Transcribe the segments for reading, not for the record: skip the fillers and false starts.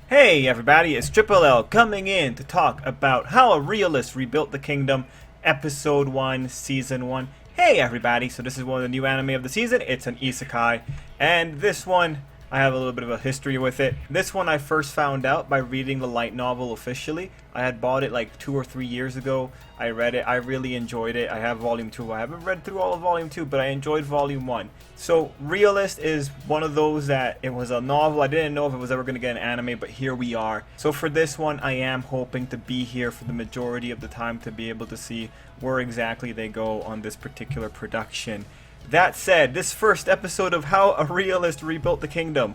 Hey everybody, it's Tripl-L coming in to talk about how a realist rebuilt the kingdom, episode 1, season 1. Hey everybody, so this is one of the new anime of the season. It's an Isekai, and this one, I have a little bit of a history with it. This one I first found out by reading the light novel officially. I had bought it like 2 or 3 years ago. I read it, I really enjoyed it. I have volume 2, I haven't read through all of volume 2, but I enjoyed volume 1. So Realist is one of those that it was a novel. I didn't know if it was ever going to get an anime, but here we are. So for this one, I am hoping to be here for the majority of the time to be able to see where exactly they go on this particular production. That said, this first episode of How a Realist Rebuilt the Kingdom.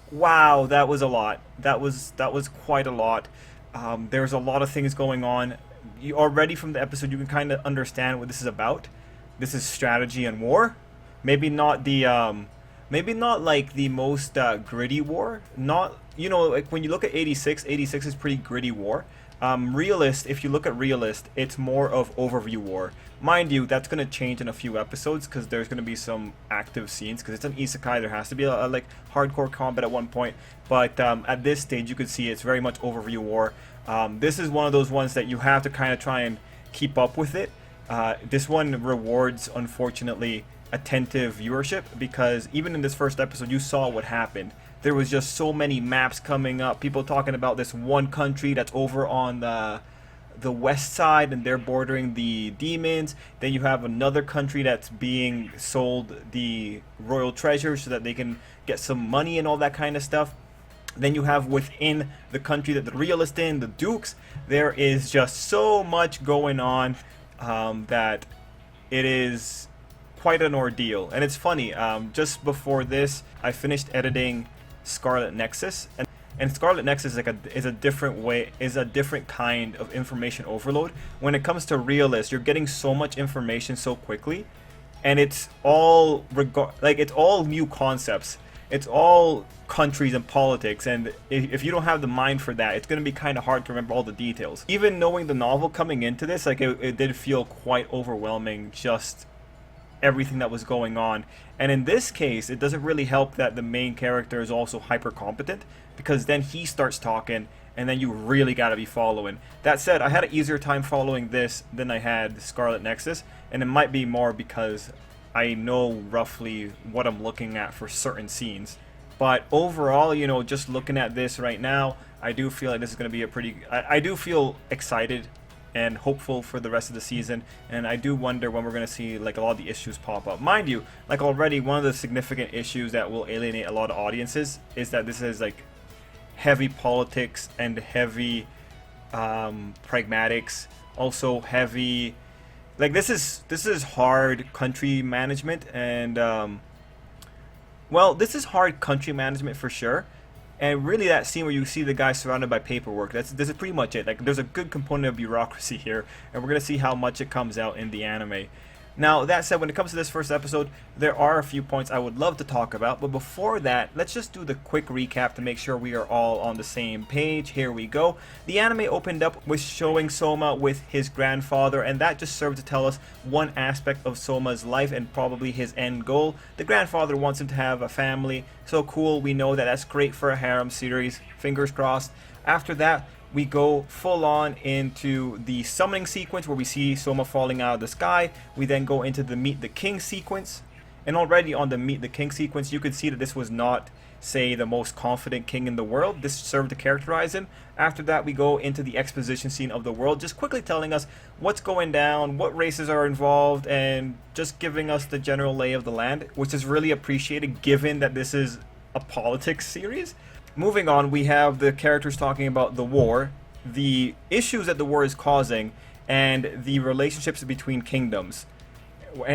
Wow, that was a lot. That was quite a lot. There's a lot of things going on. You already from the episode, you can kind of understand what this is about. This is strategy and war. Maybe not like the most gritty war. Not, like when you look at 86, 86 is pretty gritty war. Realist, if you look at Realist, it's more of overview war. Mind you, that's going to change in a few episodes because there's going to be some active scenes because it's an isekai. There has to be a like hardcore combat at one point, but at this stage you can see it's very much overview war. This is one of those ones that you have to kind of try and keep up with it. This one rewards, unfortunately, attentive viewership because even in this first episode you saw what happened. There was just so many maps coming up, people talking about this one country that's over on the west side and they're bordering the demons. Then you have another country that's being sold the royal treasure so that they can get some money and all that kind of stuff. Then you have within the country that the realist in, the dukes. There is just so much going on that it is quite an ordeal. And it's funny, just before this I finished editing Scarlet Nexus, and Scarlet Nexus is a different kind of information overload. When it comes to Realist, you're getting so much information so quickly, and it's all it's all new concepts. It's all countries and politics, and if you don't have the mind for that, it's going to be kind of hard to remember all the details. Even knowing the novel coming into this, it did feel quite overwhelming, just everything that was going on. And in this case, it doesn't really help that the main character is also hyper competent, because then he starts talking and then you really got to be following. That said, I had an easier time following this than I had Scarlet Nexus, and it might be more because I know roughly what I'm looking at for certain scenes. But overall, just looking at this right now, I do feel like this is going to be a pretty... I do feel excited and hopeful for the rest of the season, and I do wonder when we're going to see like a lot of the issues pop up. Mind you, like already one of the significant issues that will alienate a lot of audiences is that this is like heavy politics and heavy pragmatics, also heavy, like this is hard country management, and well, this is hard country management for sure. And really that scene where you see the guy surrounded by paperwork, this is pretty much it. Like there's a good component of bureaucracy here, and we're going to see how much it comes out in the anime. Now, that said, when it comes to this first episode, there are a few points I would love to talk about, but before that, let's just do the quick recap to make sure we are all on the same page. Here we go. The anime opened up with showing Soma with his grandfather, and that just served to tell us one aspect of Soma's life and probably his end goal. The grandfather wants him to have a family, so cool, we know that that's great for a harem series, fingers crossed. After that, we go full on into the summoning sequence where we see Soma falling out of the sky. We then go into the Meet the King sequence. And already on the Meet the King sequence, you could see that this was not, say, the most confident king in the world. This served to characterize him. After that, we go into the exposition scene of the world, just quickly telling us what's going down, what races are involved, and just giving us the general lay of the land, which is really appreciated given that this is a politics series. Moving on, we have the characters talking about the war, the issues that the war is causing, and the relationships between kingdoms.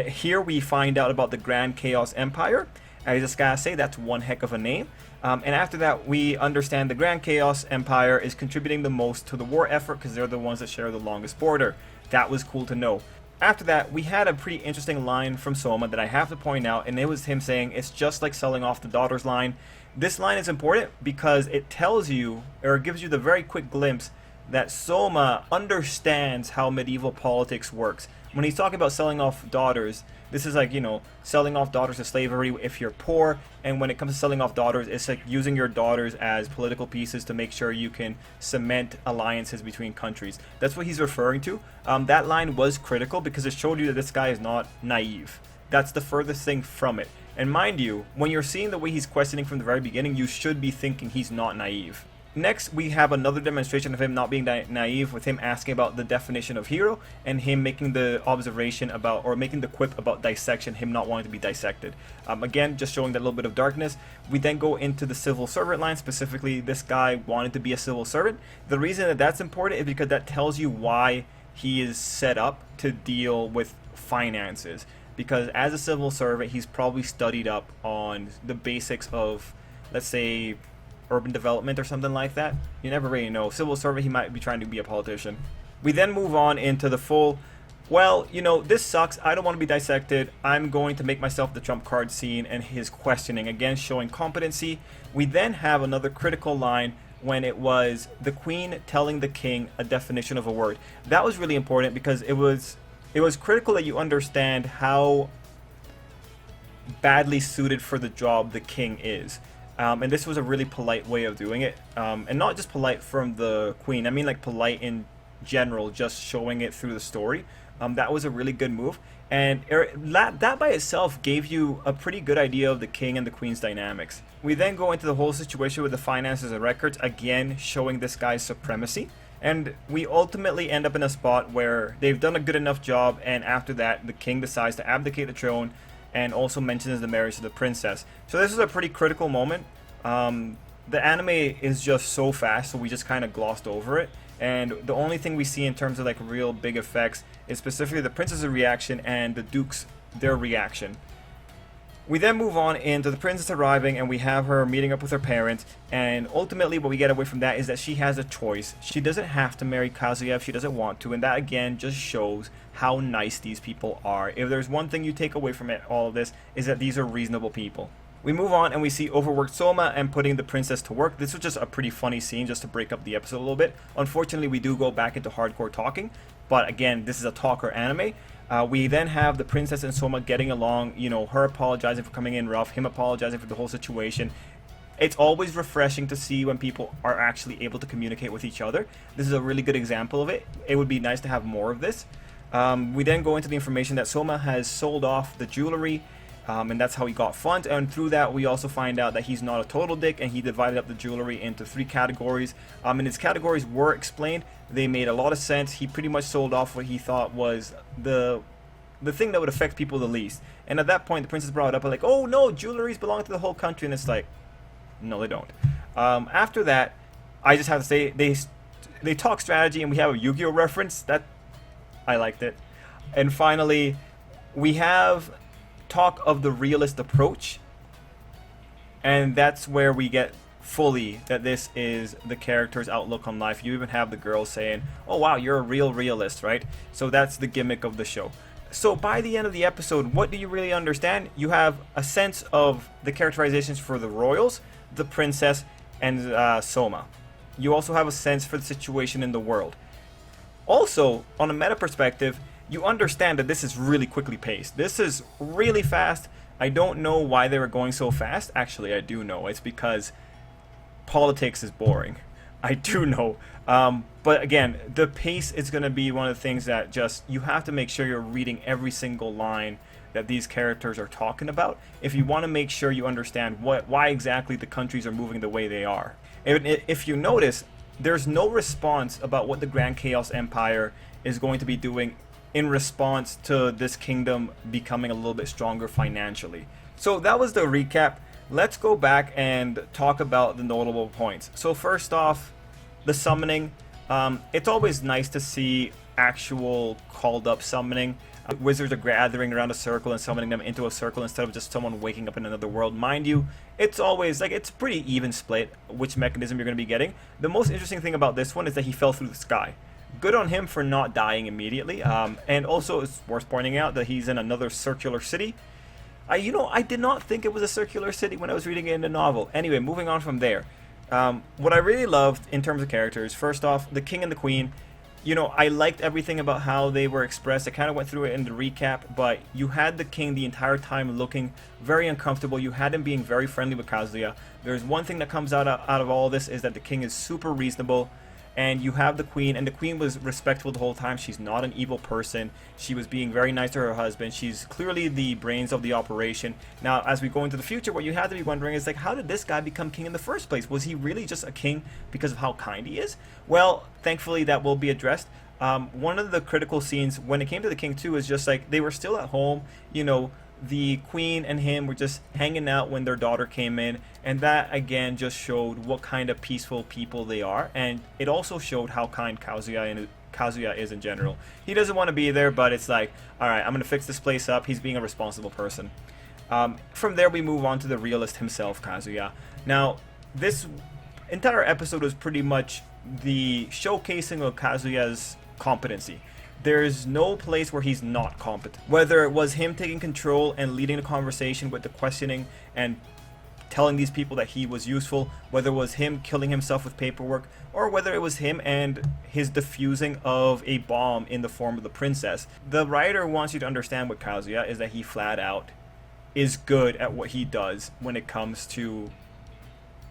Here we find out about the Grand Chaos Empire. I just gotta say, that's one heck of a name. And after that, we understand the Grand Chaos Empire is contributing the most to the war effort because they're the ones that share the longest border. That was cool to know. After that, we had a pretty interesting line from Soma that I have to point out, and it was him saying, it's just like selling off the daughter's line. This line is important because it tells you, or gives you the very quick glimpse, that Soma understands how medieval politics works. When he's talking about selling off daughters, This is like, you know, selling off daughters to slavery if you're poor. And when it comes to selling off daughters, it's like using your daughters as political pieces to make sure you can cement alliances between countries. That's what he's referring to. That line was critical because it showed you that this guy is not naive. That's the furthest thing from it. And mind you, when you're seeing the way he's questioning from the very beginning, you should be thinking he's not naive. Next, we have another demonstration of him not being naive, with him asking about the definition of hero and him making the observation about, or making the quip about dissection, him not wanting to be dissected. Again, just showing that little bit of darkness. We then go into the civil servant line, specifically this guy wanted to be a civil servant. The reason that that's important is because that tells you why he is set up to deal with finances. Because as a civil servant, he's probably studied up on the basics of, let's say, urban development or something like that. You never really know. Civil servant, he might be trying to be a politician. We then move on into the full, well, you know, this sucks, I don't want to be dissected, I'm going to make myself the trump card scene, and his questioning, again showing competency. We then have another critical line when it was the queen telling the king a definition of a word. That was really important because it was critical that you understand how badly suited for the job the king is. And this was a really polite way of doing it. And not just polite from the queen, I mean like polite in general, just showing it through the story. That was a really good move. And that by itself gave you a pretty good idea of the king and the queen's dynamics. We then go into the whole situation with the finances and records, again showing this guy's supremacy. And we ultimately end up in a spot where they've done a good enough job, and after that the king decides to abdicate the throne and also mentions the marriage of the princess. So this is a pretty critical moment. The anime is just so fast, so we just kind of glossed over it. And the only thing we see in terms of like real big effects is specifically the princess's reaction and the duke's, their reaction. We then move on into the princess arriving, and we have her meeting up with her parents, and ultimately what we get away from that is that she has a choice. She doesn't have to marry Kazuya if she doesn't want to, and that again just shows how nice these people are. If there's one thing you take away from all of this, is that these are reasonable people. We move on and we see overworked Soma and putting the princess to work. This was just a pretty funny scene just to break up the episode a little bit. Unfortunately, we do go back into hardcore talking, but again, this is a talker anime. We then have the princess and Soma getting along, you know, her apologizing for coming in rough, him apologizing for the whole situation. It's always refreshing to see when people are actually able to communicate with each other. This is a really good example of it. It would be nice to have more of this. We then go into the information that Soma has sold off the jewelry, and that's how he got funds. And through that, we also find out that he's not a total dick, and he divided up the jewelry into 3 categories. And his categories were explained. They made a lot of sense. He pretty much sold off what he thought was the thing that would affect people the least. And at that point, the princess brought it up like, oh no, jewelries belong to the whole country. And it's like, no, they don't. After that, I just have to say, they talk strategy, and we have a Yu-Gi-Oh reference. That I liked it. And finally, we have talk of the realist approach, and that's where we get fully that this is the character's outlook on life. You even have the girl saying, oh wow, you're a real realist, right? So that's the gimmick of the show. So by the end of the episode, what do you really understand? You have a sense of the characterizations for the royals, the princess, and Soma. You also have a sense for the situation in the world. Also, on a meta perspective, you understand that this is really quickly paced. This is really fast. I don't know why they were going so fast. Actually, I do know. It's because politics is boring. I do know. But again, the pace is going to be one of the things that just, you have to make sure you're reading every single line that these characters are talking about if you want to make sure you understand why exactly the countries are moving the way they are. If you notice, there's no response about what the Grand Chaos Empire is going to be doing in response to this kingdom becoming a little bit stronger financially. So that was the recap. Let's go back and talk about the notable points. So first off, the summoning. It's always nice to see actual called up summoning. Wizards are gathering around a circle and summoning them into a circle instead of just someone waking up in another world. Mind you, it's always like, it's pretty even split which mechanism you're going to be getting. The most interesting thing about this one is that he fell through the sky. Good on him for not dying immediately. And also it's worth pointing out that he's in another circular city. I did not think it was a circular city when I was reading it in the novel. Anyway, moving on from there. What I really loved in terms of characters, first off, the king and the queen. I liked everything about how they were expressed. I kind of went through it in the recap, but you had the king the entire time looking very uncomfortable. You had him being very friendly with Kazuya. There's one thing that comes out of all this is that the king is super reasonable, and you have the queen, and the queen was respectful the whole time. She's not an evil person. She was being very nice to her husband. She's clearly the brains of the operation. Now, as we go into the future, what you have to be wondering is, like, how did this guy become king in the first place? Was he really just a king because of how kind he is? Well, thankfully, that will be addressed. One of the critical scenes when it came to the king, too, is just, like, they were still at home, the queen and him were just hanging out when their daughter came in, and that again just showed what kind of peaceful people they are, and it also showed how kind Kazuya is in general. He doesn't want to be there, but it's like, alright, I'm going to fix this place up. He's being a responsible person. From there we move on to the realist himself, Kazuya. Now, this entire episode was pretty much the showcasing of Kazuya's competency. There's no place where he's not competent. Whether it was him taking control and leading the conversation with the questioning and telling these people that he was useful, whether it was him killing himself with paperwork, or whether it was him and his diffusing of a bomb in the form of the princess. The writer wants you to understand with Kazuya is that he flat out is good at what he does when it comes to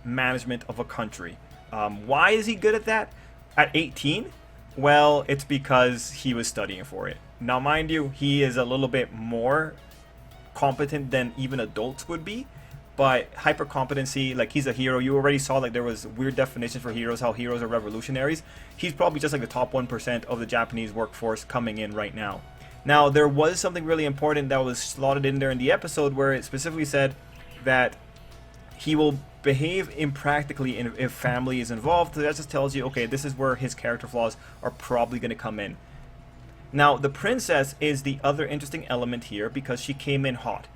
management of a country. Why is he good at that? At 18? Well, it's because he was studying for it. Now, mind you, he is a little bit more competent than even adults would be, but hyper competency, like, he's a hero. You already saw, like, there was weird definitions for heroes, how heroes are revolutionaries. He's probably just like the top 1% of the Japanese workforce coming in right now. Now, there was something really important that was slotted in there in the episode where it specifically said that he will behave impractically if family is involved. So that just tells you, okay, this is where his character flaws are probably going to come in. Now, the princess is the other interesting element here because she came in hot.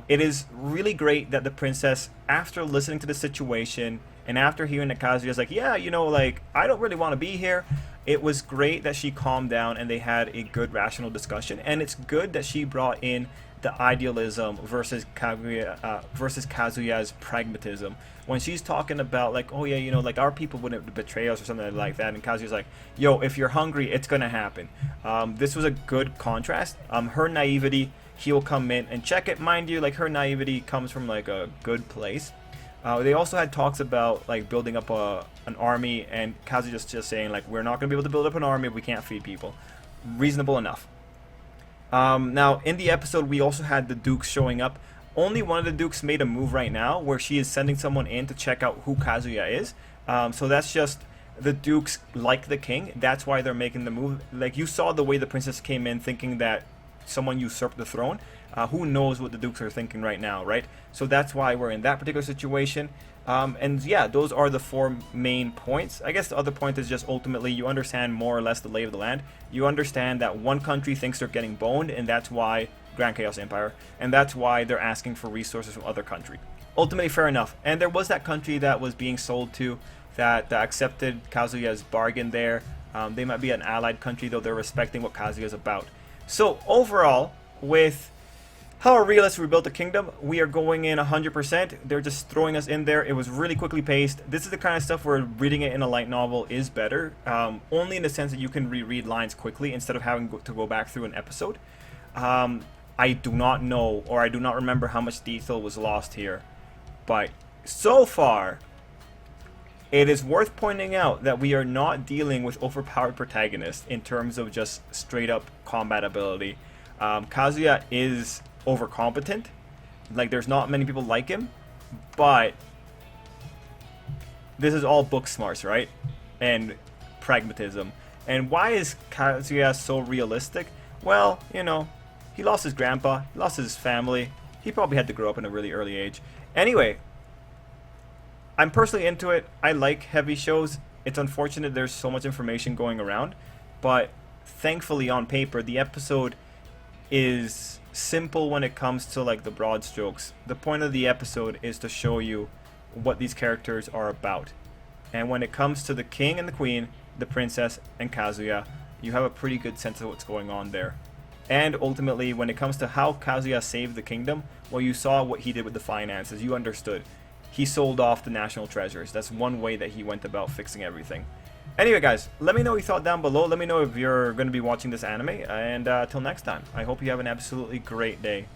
It is really great that the princess, after listening to the situation and after hearing that Kazuya's like, yeah, like, I don't really want to be here, it was great that she calmed down and they had a good rational discussion. And it's good that she brought in the idealism versus Kazuya's pragmatism. When she's talking about, like, oh yeah, like, our people wouldn't betray us or something like that, and Kazuya's like, yo, if you're hungry, it's gonna happen. This was a good contrast. Her naivety, he'll come in and check it. Mind you, like, her naivety comes from, like, a good place. They also had talks about, like, building up an army, and Kazuya's just saying, like, we're not gonna be able to build up an army if we can't feed people. Reasonable enough. Now, in the episode, we also had the Dukes showing up. Only one of the Dukes made a move right now where she is sending someone in to check out who Kazuya is. So that's just the Dukes like the king. That's why they're making the move. Like, you saw the way the princess came in thinking that someone usurped the throne. Who knows what the Dukes are thinking right now, right? So that's why we're in that particular situation. And yeah, those are the four main points. I guess the other point is just ultimately you understand more or less the lay of the land. You understand that one country thinks they're getting boned, and that's why Grand Chaos Empire, and that's why they're asking for resources from other countries. Ultimately, fair enough. And there was that country that was being sold to that accepted Kazuya's bargain there. They might be an allied country, though they're respecting what Kazuya's about. So overall, with how a realist rebuilt the kingdom, we are going in 100%. They're just throwing us in there. It was really quickly paced. This is the kind of stuff where reading it in a light novel is better, only in the sense that you can reread lines quickly instead of having to go back through an episode. I do not know, or I do not remember how much detail was lost here, but so far, it is worth pointing out that we are not dealing with overpowered protagonists in terms of just straight up combat ability. Kazuya is overcompetent. Like, there's not many people like him, but this is all book smarts, right? And pragmatism. And why is Kazuya so realistic? Well, he lost his grandpa, he lost his family. He probably had to grow up in a really early age. Anyway, I'm personally into it. I like heavy shows. It's unfortunate there's so much information going around, but thankfully on paper the episode is simple when it comes to, like, the broad strokes. The point of the episode is to show you what these characters are about. And when it comes to the king and the queen, the princess and Kazuya, you have a pretty good sense of what's going on there. And ultimately, when it comes to how Kazuya saved the kingdom, well, you saw what he did with the finances. You understood. He sold off the national treasures. That's one way that he went about fixing everything. Anyway, guys, let me know what you thought down below. Let me know if you're going to be watching this anime. And till next time, I hope you have an absolutely great day.